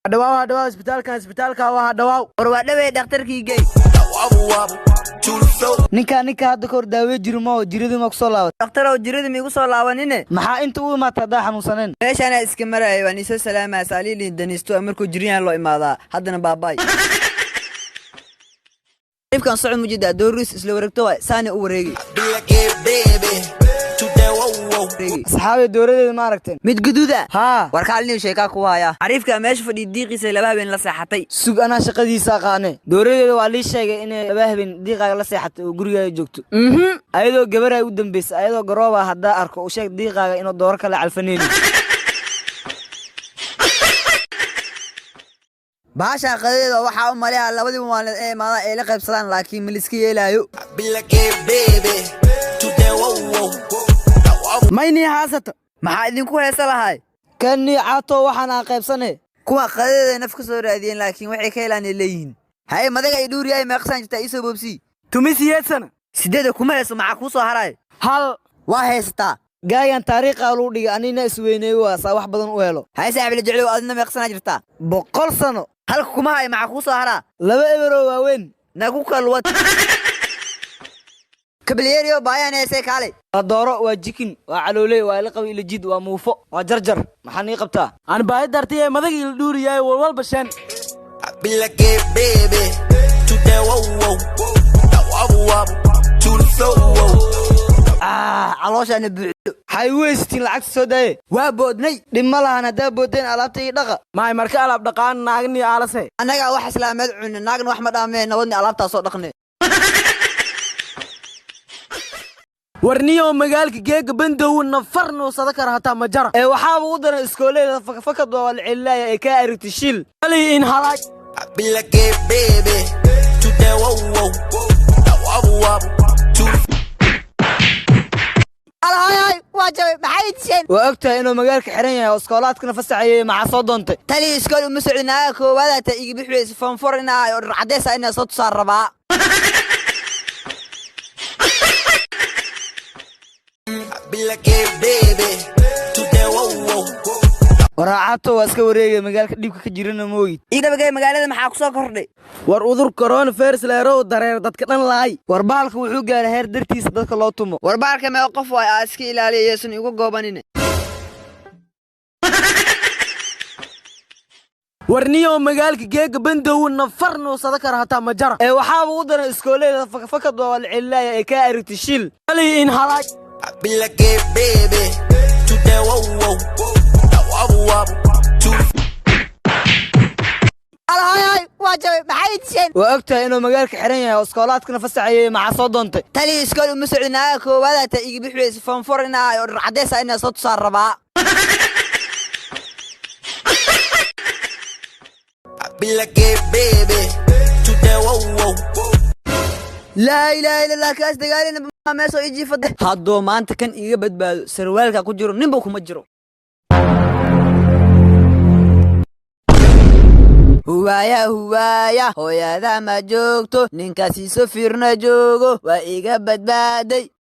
دواء اسبitaalka waa dawaaw war waa dhawe dhakhtarkii geey ninka hadda kor daawe jirmo jirida ma ku soo laabat dhakhtarow jirida miigu soo laabanine maxaa inta u imaata daa xanuunsaneen meeshana iska maray waan isoo salaama saliilin danisto markuu jiriyaan loo imaadaa haddana baabay ifkan soo mujida dooris isla wareegto waa saani u wareegi saxaabe dooradeeda ma aragteen mid guduuda ha war kaalniyo sheeka ku haya ariifka meesha fadhi diiqiisa laba habeen la seexatay sug ana shaqadiisa qaane dooradeeda waa lii sheegay inay laba habeen diiqaaga la seexatay oo guriga joogto ayadoo gabar ay u dambeysay ayadoo garooba hadda arko u sheeg diiqaaga inuu door kale calfaneen baasha qadeeda waxa u maleeyaa labadii maalin ee maada ay la qaybsadaan laakiin miliska yeelaayo mayni haasata maxaa idinku heesa lahay kani caato waxaan qaybsanay kuwa qadeeda naf ka soo raadiyeen laakiin waxay ka helaan leeyihiin hay madaga ay dhuuriyay meeqsan jirta isoo boobsi tumisiyeedsana sideeda kuma heeso maxaa ku soo haray hal waa heestaa gaayan taariikha loo dhigay anina isweynay waa wax badan u helo hay saaxiib la jecel adina meeqsan jirta 100 sano halka kuma hay maxaa ku soo haraa laba ebero waaweyn nagu kalwad kabliyeeriyo baayaan heesay kaalay dooro waa jikin waa calooley waa la qabi ilajid waa muufo waa jarjar maxaan ii qabtaa aan baay dartay madaga ila dhuuriyay walba shan calooshaana buuxdo hay weystiin lacag soo daay waa boodnay dhima lahan hadaa boodeen alaabta ii dhaqa maay marka alaab dhaqaan naagni aalase anaga wax islaameed cunna naagna wax ma dhaameen nabadni alaabta soo dhaqnay warniyo magaalka geega bandow nafarno sadakar hata majara ee waxa uu daran iskooleeda fakad waa la cilaaya ee ka aragti shil ali in halaag alhaay waa jabay maxay tiseen waa ogtahay inuu magaalka xiran yahay oo iskoolaadkana fasaxayay maxaa soo doontay tali iskool uma socdinaa koowaad ta iga bixiyay fanfor inaa oo cadeys inaa soo tusaar rabaa waraacato waa iska wareegay magaalka dhibka ka jirana mooyid idabagay magaalada maxaa ku soo kordhay war udur corona virus leero dareer dadka dhan laay war baalka wuxuu gaaray heer dartiisa dadka loo tumo war baalka ma qof way iska ilaaliyaysan igu goobanine warniyo magaalka geega bandow nafarno sadakar hata majara ee waxa uu daran iskooleeda fakad waa la cilaaya ee ka aragti shil ali in halaag alhaay waa jabay maxay tiseen waa ogtahay inuu magaalka xiran yahay oo iskoolaadkana fasaxayay maxaa soo doontay tali iskool uma socdinaa koowaad ta iga bixiyay fanfor inaa oo cadeys inaa soo tusaar rabaa لا إله إلا الله كاس دقالين ما سو يجي فده هادو ما أنت كان إيجا بدبادو سروالك كجرو نبو كمجرو هوايا هو يا ذا ما جوكتو ننكاسي سفيرنا جوغو وإيجا بدبادي